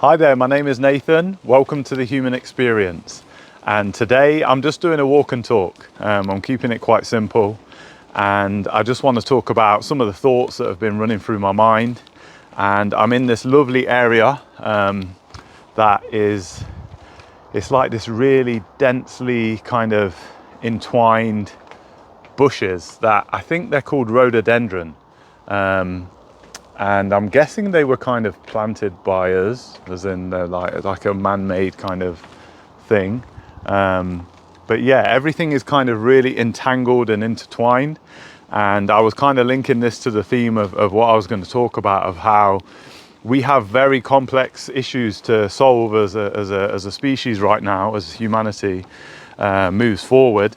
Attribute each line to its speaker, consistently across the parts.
Speaker 1: Hi there, my name is Nathan. Welcome to the Human Experience. And today I'm just doing a walk and talk. I'm keeping it quite simple. And I just want to talk about some of the thoughts that have been running through my mind. And I'm in this lovely area that is, it's like this really densely kind of entwined bushes that I think they're called rhododendron. And I'm guessing they were kind of planted by us, as in they're like a man-made kind of thing. But yeah, everything is kind of really entangled and intertwined. And I was kind of linking this to the theme of what I was going to talk about, of how we have very complex issues to solve as a species right now, as humanity moves forward.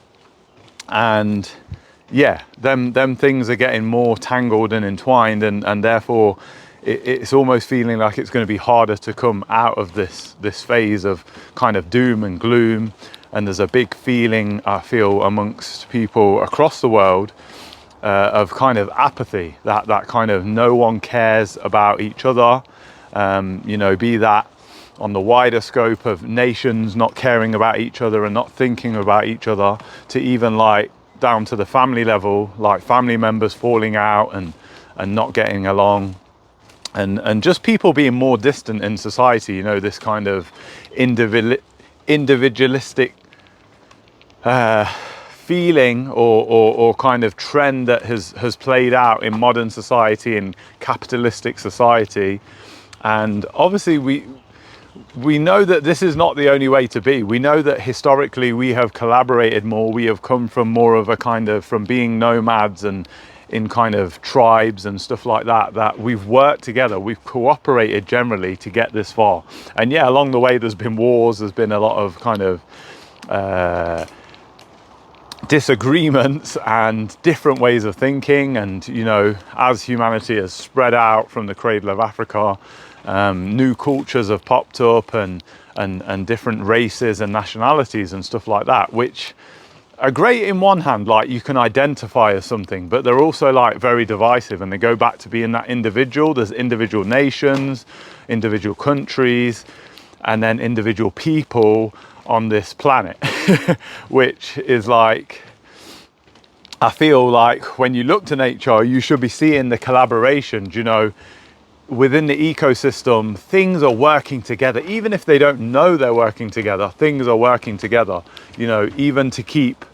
Speaker 1: And yeah, them things are getting more tangled and entwined, and therefore it's almost feeling like it's going to be harder to come out of this phase of kind of doom and gloom. And there's a big feeling, I feel, amongst people across the world of kind of apathy, that kind of no one cares about each other, be that on the wider scope of nations not caring about each other and not thinking about each other, to even like down to the family level, like family members falling out and not getting along, and just people being more distant in society, this kind of individualistic feeling or kind of trend that has played out in modern society and capitalistic society. And obviously we know that this is not the only way to be. We know that historically we have collaborated more. We have come from more of a kind of, from being nomads and in kind of tribes and stuff like that we've worked together, we've cooperated generally to get this far. And yeah, along the way there's been wars, there's been a lot of kind of disagreements and different ways of thinking. And as humanity has spread out from the cradle of Africa, new cultures have popped up and different races and nationalities and stuff like that, which are great in one hand, like you can identify as something, but they're also like very divisive, and they go back to being that individual. There's individual nations, individual countries, and then individual people on this planet, which is like, I feel like when you look to nature, you should be seeing the collaboration, within the ecosystem. Things are working together, even if they don't know they're working together. Things are working together, even to keep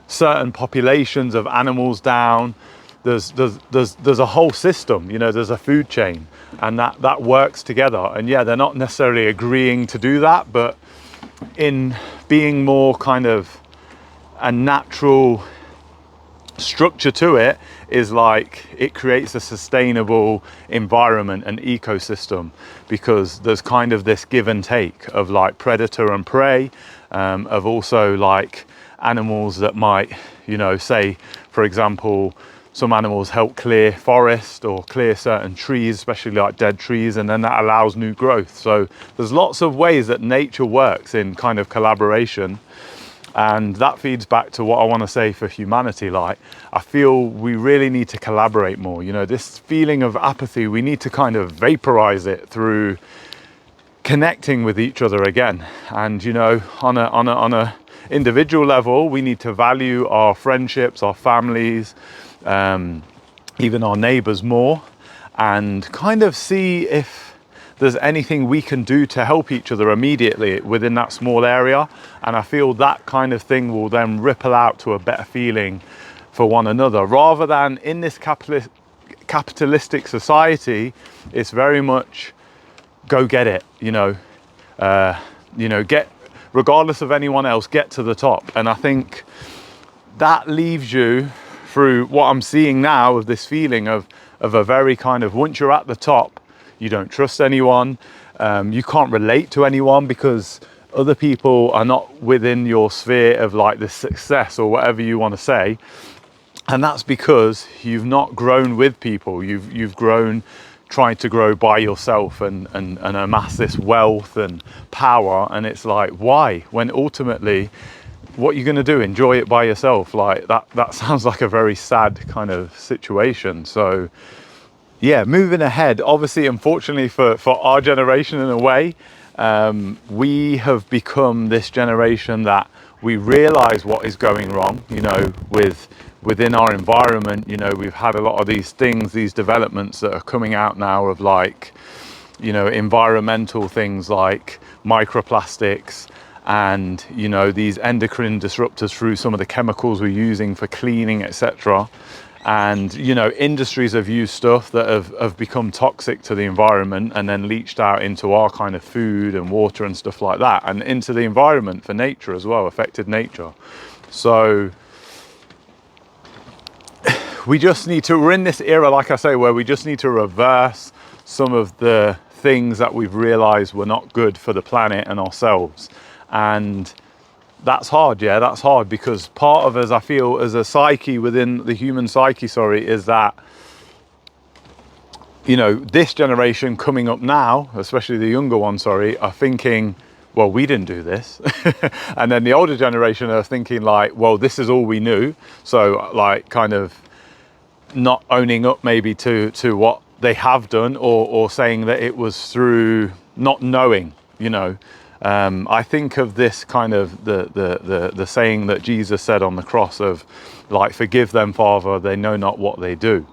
Speaker 1: certain populations of animals down. There's a whole system, there's a food chain, and that works together. And yeah, they're not necessarily agreeing to do that, but in being more kind of a natural structure to it, is like it creates a sustainable environment and ecosystem, because there's kind of this give and take of like predator and prey, of also like animals that might, say for example, some animals help clear forest or clear certain trees, especially like dead trees, and then that allows new growth. So there's lots of ways that nature works in kind of collaboration. And that feeds back to what I want to say for humanity. Like, I feel we really need to collaborate more. This feeling of apathy, we need to kind of vaporize it through connecting with each other again. And on a individual level, we need to value our friendships, our families, even our neighbors more, and kind of see if there's anything we can do to help each other immediately within that small area. And I feel that kind of thing will then ripple out to a better feeling for one another, rather than in this capitalistic society. It's very much go get it, get, regardless of anyone else, get to the top. And I think that leaves you, through what I'm seeing now, of this feeling of a very kind of, once you're at the top, you don't trust anyone, you can't relate to anyone, because other people are not within your sphere of like the success or whatever you want to say. And that's because you've not grown with people. You've grown trying to grow by yourself and amass this wealth and power. And it's like, why? When ultimately, what you're going to do, enjoy it by yourself? Like that sounds like a very sad kind of situation. So yeah, moving ahead, obviously, unfortunately for our generation in a way, we have become this generation that we realize what is going wrong, you know, within our environment. You know, we've had a lot of these things, these developments that are coming out now of like, you know, environmental things like microplastics and, you know, these endocrine disruptors through some of the chemicals we're using for cleaning, etc. And, you know, industries have used stuff that have become toxic to the environment and then leached out into our kind of food and water and stuff like that, and into the environment for nature as well, affected nature. So we just need to, we're in this era, like I say, where we just need to reverse some of the things that we've realized were not good for the planet and ourselves. And that's hard, yeah, that's hard, because part of us, I feel, as a psyche, within the human psyche, is that, you know, this generation coming up now, especially the younger one, are thinking, well, we didn't do this. And then the older generation are thinking like, well, this is all we knew. So like kind of not owning up maybe to what they have done, or saying that it was through not knowing, you know. I think of this kind of the saying that Jesus said on the cross of like, forgive them, Father, they know not what they do.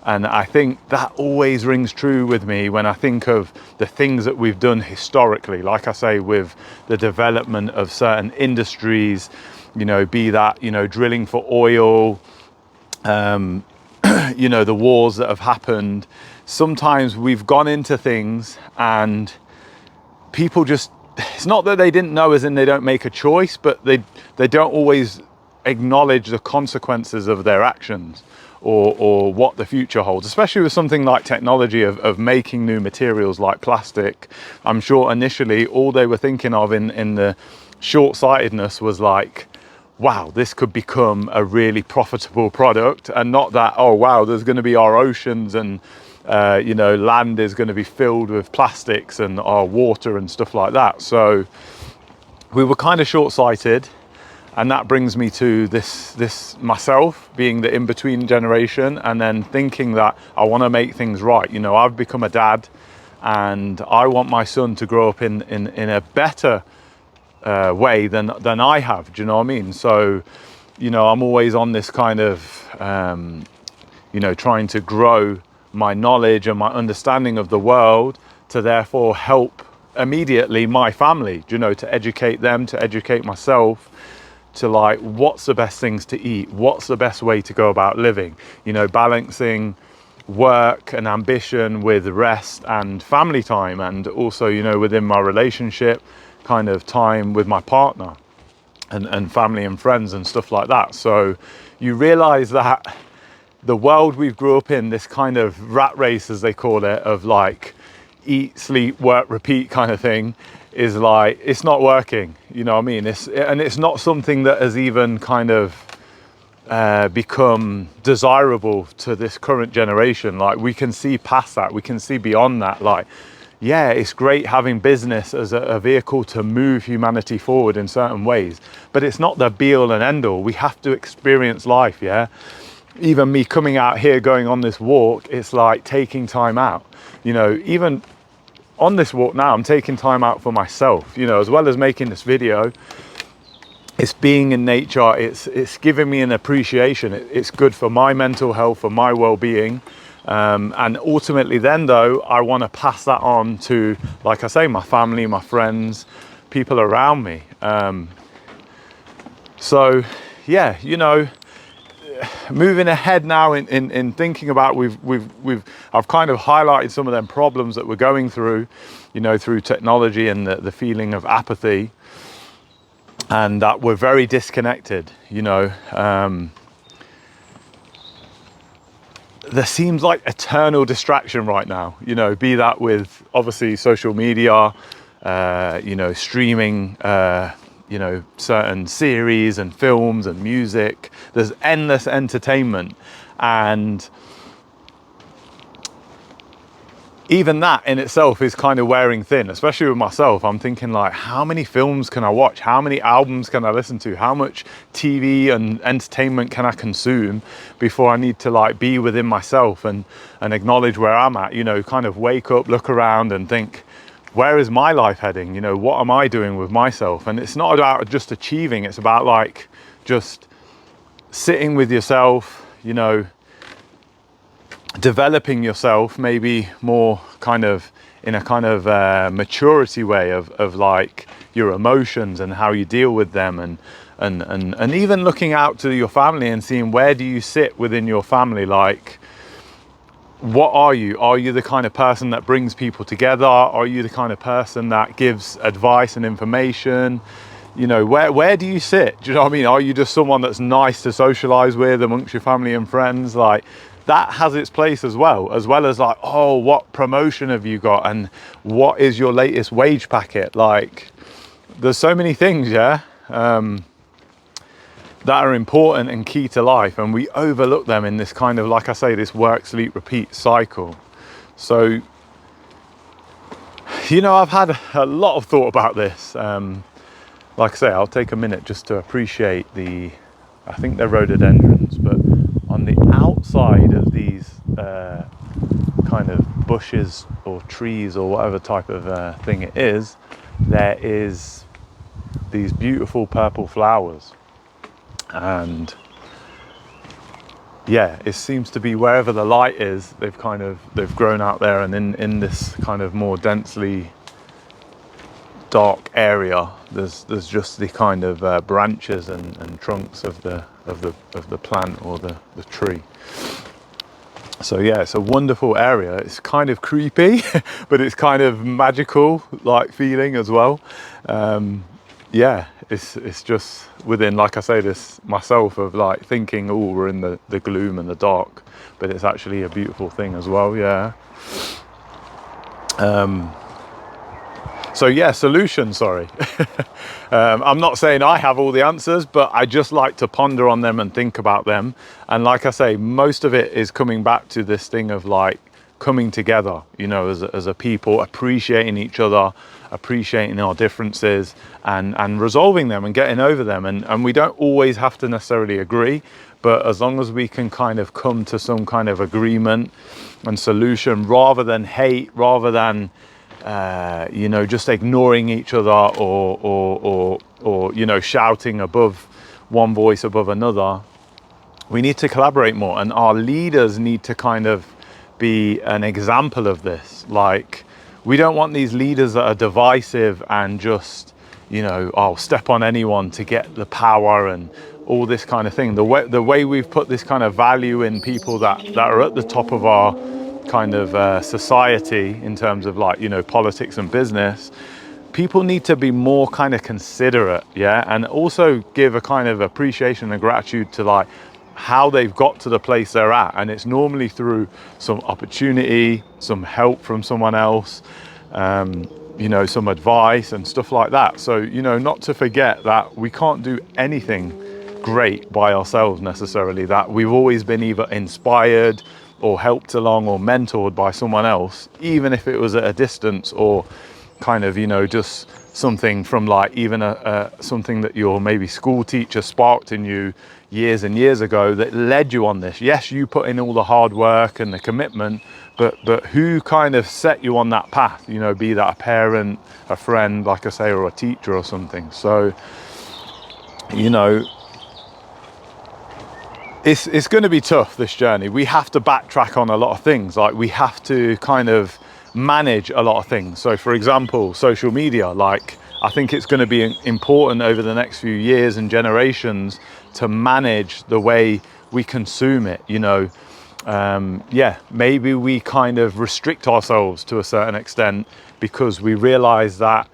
Speaker 1: And I think that always rings true with me when I think of the things that we've done historically, like I say, with the development of certain industries, you know, be that, you know, drilling for oil, you know, the wars that have happened. Sometimes we've gone into things and people just, it's not that they didn't know, as in they don't make a choice, but they don't always acknowledge the consequences of their actions, or what the future holds, especially with something like technology of making new materials like plastic. I'm sure initially all they were thinking of in the short-sightedness was like, wow, this could become a really profitable product, and not that, oh wow, there's going to be our oceans and you know, land is going to be filled with plastics and our water and stuff like that. So we were kind of short-sighted, and that brings me to this myself being the in-between generation, and then thinking that I want to make things right. You know, I've become a dad, and I want my son to grow up in a better way than I have. Do you know what I mean? So, you know, I'm always on this kind of you know, trying to grow my knowledge and my understanding of the world to therefore help immediately my family, you know, to educate them, to educate myself, to like, what's the best things to eat, what's the best way to go about living, you know, balancing work and ambition with rest and family time, and also, you know, within my relationship, kind of time with my partner and family and friends and stuff like that. So you realize that the world we've grew up in, this kind of rat race, as they call it, of like eat, sleep, work, repeat kind of thing, is like, it's not working. You know what I mean? It's not something that has even kind of become desirable to this current generation. Like, we can see past that, we can see beyond that. Like, yeah, it's great having business as a vehicle to move humanity forward in certain ways, but it's not the be all and end all. We have to experience life, yeah? Even me coming out here, going on this walk, it's like taking time out. You know, even on this walk now, I'm taking time out for myself, you know, as well as making this video. It's being in nature, it's giving me an appreciation. It's good for my mental health, for my well-being. And ultimately then, though, I want to pass that on to, like I say, my family, my friends, people around me. So yeah, you know, moving ahead now in thinking about, I've kind of highlighted some of them problems that we're going through, you know, through technology and the feeling of apathy, and that we're very disconnected, you know. There seems like eternal distraction right now, you know, be that with obviously social media, you know, streaming, you know, certain series and films and music. There's endless entertainment, and even that in itself is kind of wearing thin, especially with myself. I'm thinking like, how many films can I watch? How many albums can I listen to? How much TV and entertainment can I consume before I need to like be within myself and acknowledge where I'm at, you know, kind of wake up, look around and think, where is my life heading? You know, what am I doing with myself? And it's not about just achieving, it's about like just sitting with yourself, you know, developing yourself maybe more kind of in a kind of maturity way of like your emotions and how you deal with them, and even looking out to your family and seeing where do you sit within your family. Like, what are you? Are you the kind of person that brings people together? Are you the kind of person that gives advice and information? You know, where do you sit? Do you know what I mean? Are you just someone that's nice to socialize with amongst your family and friends? Like, that has its place as well as like, oh, what promotion have you got, and what is your latest wage packet? Like, there's so many things, yeah, that are important and key to life, and we overlook them in this kind of, like I say, this work, sleep, repeat cycle. So, you know, I've had a lot of thought about this. Like I say, I'll take a minute just to appreciate I think they're rhododendrons, but on the outside of these kind of bushes or trees or whatever type of thing it is, there is these beautiful purple flowers. And yeah, it seems to be wherever the light is, they've grown out there, and in this kind of more densely dark area, there's just the kind of branches and trunks of the plant or the tree. So yeah, it's a wonderful area. It's kind of creepy, but it's kind of magical like feeling as well. Yeah, it's just within, like I say, this myself of like thinking, oh, we're in the gloom and the dark, but it's actually a beautiful thing as well. Yeah. So yeah, solutions, sorry. I'm not saying I have all the answers, but I just like to ponder on them and think about them. And like I say, most of it is coming back to this thing of like coming together, you know, as a people, appreciating each other, appreciating our differences and resolving them and getting over them. And we don't always have to necessarily agree, but as long as we can kind of come to some kind of agreement and solution, rather than hate, rather than you know, just ignoring each other or you know, shouting above one voice above another, we need to collaborate more. And our leaders need to kind of be an example of this. Like, we don't want these leaders that are divisive and just, you know, I'll step on anyone to get the power and all this kind of thing. The way we've put this kind of value in people that are at the top of our kind of society in terms of, like, you know, politics and business, people need to be more kind of considerate, yeah, and also give a kind of appreciation and gratitude to like how they've got to the place they're at. And it's normally through some opportunity, some help from someone else, you know, some advice and stuff like that. So, you know, not to forget that we can't do anything great by ourselves necessarily, that we've always been either inspired or helped along or mentored by someone else, even if it was at a distance, or kind of, you know, just something from like even something that your maybe school teacher sparked in you years and years ago that led you on this. Yes, you put in all the hard work and the commitment, but who kind of set you on that path, you know, be that a parent, a friend, like I say, or a teacher or something. So, you know, it's going to be tough, this journey. We have to backtrack on a lot of things. Like, we have to kind of manage a lot of things. So for example, social media, like, I think it's going to be important over the next few years and generations to manage the way we consume it, you know. Yeah, maybe we kind of restrict ourselves to a certain extent because we realize that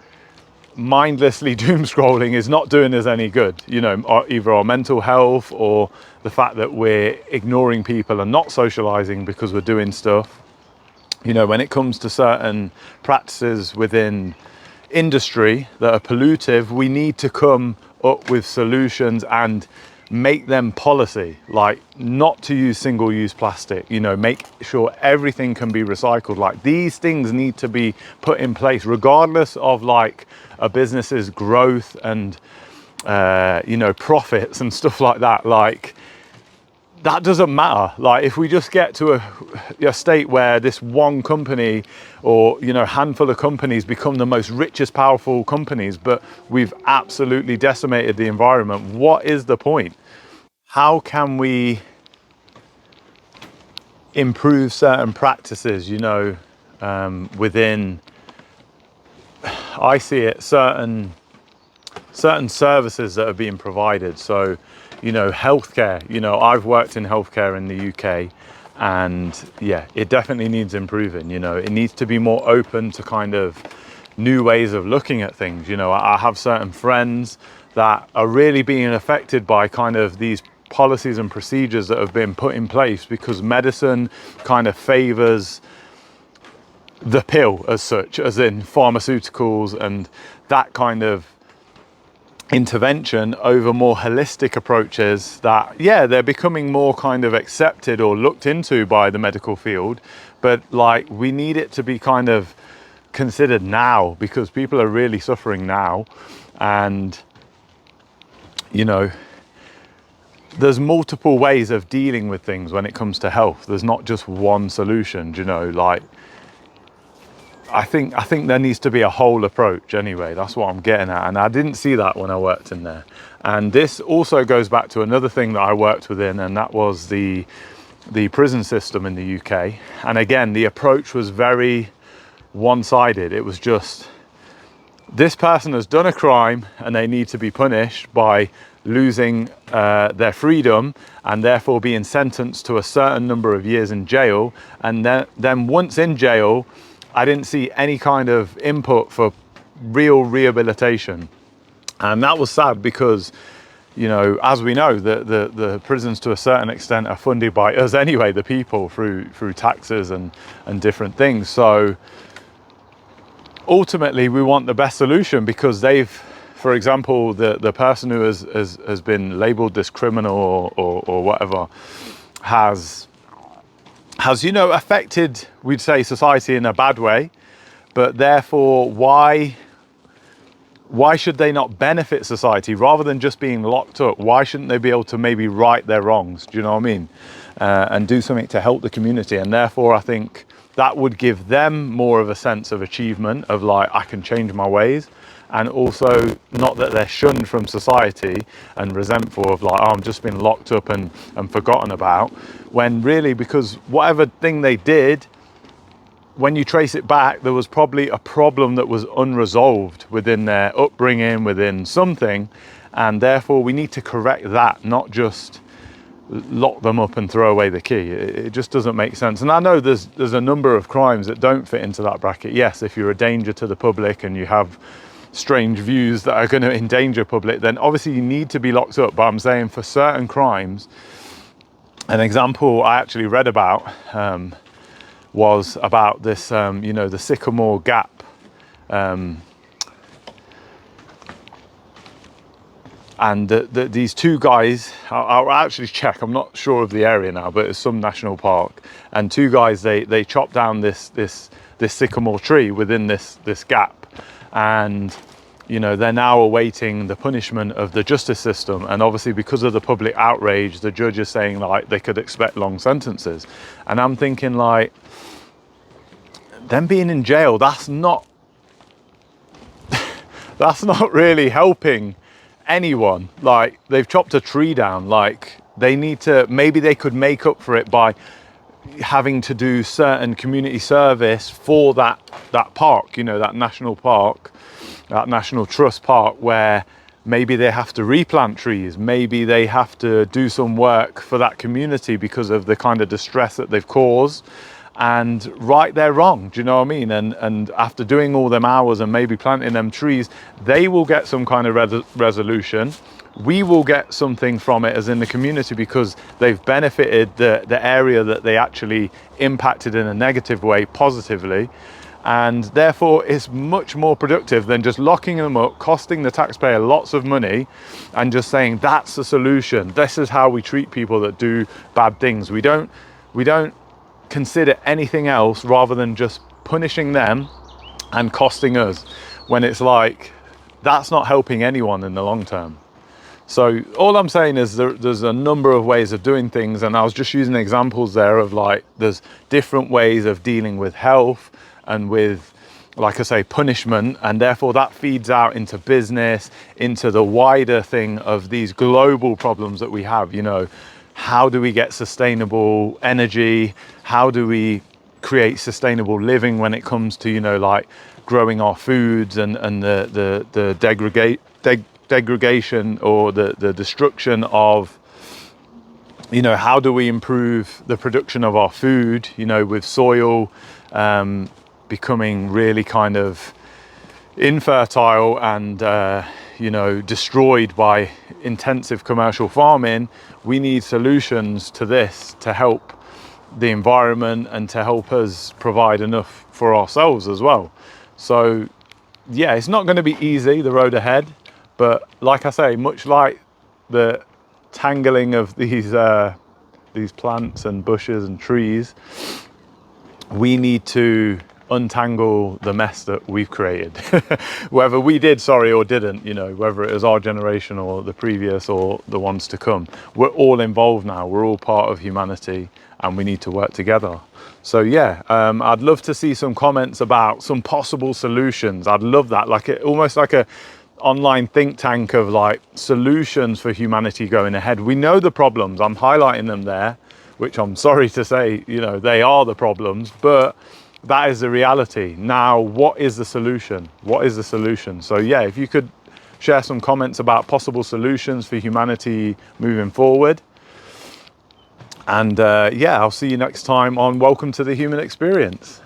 Speaker 1: mindlessly doom scrolling is not doing us any good, you know, either our mental health or the fact that we're ignoring people and not socializing because we're doing stuff. You know, when it comes to certain practices within industry that are pollutive, we need to come up with solutions and make them policy, like not to use single-use plastic, you know, make sure everything can be recycled. Like these things need to be put in place regardless of like a business's growth and you know, profits and stuff like that. Like that doesn't matter. Like if we just get to a state where this one company or, you know, handful of companies become the most richest, powerful companies, but we've absolutely decimated the environment, what is the point? How can we improve certain practices, you know, within, I see it, certain services that are being provided. So, you know, healthcare, you know, I've worked in healthcare in the UK, and yeah, it definitely needs improving. You know, it needs to be more open to kind of new ways of looking at things. You know, I have certain friends that are really being affected by kind of these policies and procedures that have been put in place because medicine kind of favors the pill as such, as in pharmaceuticals and that kind of intervention over more holistic approaches that, yeah, they're becoming more kind of accepted or looked into by the medical field, but like we need it to be kind of considered now because people are really suffering now. And you know, there's multiple ways of dealing with things when it comes to health. There's not just one solution, you know, like I think there needs to be a whole approach anyway. That's what I'm getting at. And I didn't see that when I worked in there. And this also goes back to another thing that I worked within, and that was the prison system in the UK. And again, the approach was very one-sided. It was just, this person has done a crime and they need to be punished by losing their freedom and therefore being sentenced to a certain number of years in jail. And then once in jail, I didn't see any kind of input for real rehabilitation. And that was sad because, you know, as we know, the prisons to a certain extent are funded by us anyway, the people, through taxes and different things. So ultimately we want the best solution because they've, for example, the person who has been labeled this criminal or whatever has, you know, affected, we'd say, society in a bad way, but therefore why should they not benefit society rather than just being locked up? Why shouldn't they be able to maybe right their wrongs? Do you know what I mean? And do something to help the community. And therefore I think that would give them more of a sense of achievement of like, I can change my ways. And also not that they're shunned from society and resentful of like, oh, I'm just been locked up and forgotten about, when really, because whatever thing they did, when you trace it back, there was probably a problem that was unresolved within their upbringing, within something, and therefore we need to correct that, not just lock them up and throw away the key. It just doesn't make sense. And I know there's a number of crimes that don't fit into that bracket. Yes, if you're a danger to the public and you have strange views that are going to endanger public, then obviously you need to be locked up. But I'm saying for certain crimes, an example I actually read about was about this, you know, the Sycamore Gap. And these two guys, I'll actually check, I'm not sure of the area now, but it's some national park. And two guys, they chopped down this sycamore tree within this gap. And, you know, they're now awaiting the punishment of the justice system. And obviously because of the public outrage, the judge is saying like they could expect long sentences. And I'm thinking like, them being in jail, that's not really helping anyone. Like, they've chopped a tree down. Like, they need to, maybe they could make up for it by having to do certain community service for that park, you know, that national park, that national trust park, where maybe they have to replant trees, maybe they have to do some work for that community because of the kind of distress that they've caused, and right their wrong. Do you know what I mean? And after doing all them hours and maybe planting them trees, they will get some kind of resolution. We will get something from it as in the community because they've benefited the area that they actually impacted in a negative way positively. and therefore it's much more productive than just locking them up, costing the taxpayer lots of money, and just saying that's the solution. This is how we treat people that do bad things. We don't consider anything else rather than just punishing them and costing us, when it's like that's not helping anyone in the long term. So all I'm saying is there's a number of ways of doing things, and I was just using examples there of like there's different ways of dealing with health and with, like I say, punishment, and therefore that feeds out into business, into the wider thing of these global problems that we have. You know, how do we get sustainable energy? How do we create sustainable living when it comes to, you know, like growing our foods and the degradation or the destruction of, you know, how do we improve the production of our food, you know, with soil becoming really kind of infertile and you know, destroyed by intensive commercial farming. We need solutions to this to help the environment and to help us provide enough for ourselves as well. So yeah, it's not going to be easy, the road ahead, but like I say, much like the tangling of these plants and bushes and trees, we need to untangle the mess that we've created. Whether we did, or didn't, you know, whether it was our generation or the previous or the ones to come, we're all involved now. We're all part of humanity, and we need to work together. So yeah, I'd love to see some comments about some possible solutions. I'd love that, like almost like a online think tank of like solutions for humanity going ahead. We know the problems, I'm highlighting them there, which I'm sorry to say, you know, they are the problems, but that is the reality. Now, what is the solution? What is the solution? So yeah, if you could share some comments about possible solutions for humanity moving forward. And yeah, I'll see you next time on Welcome to the Human Experience.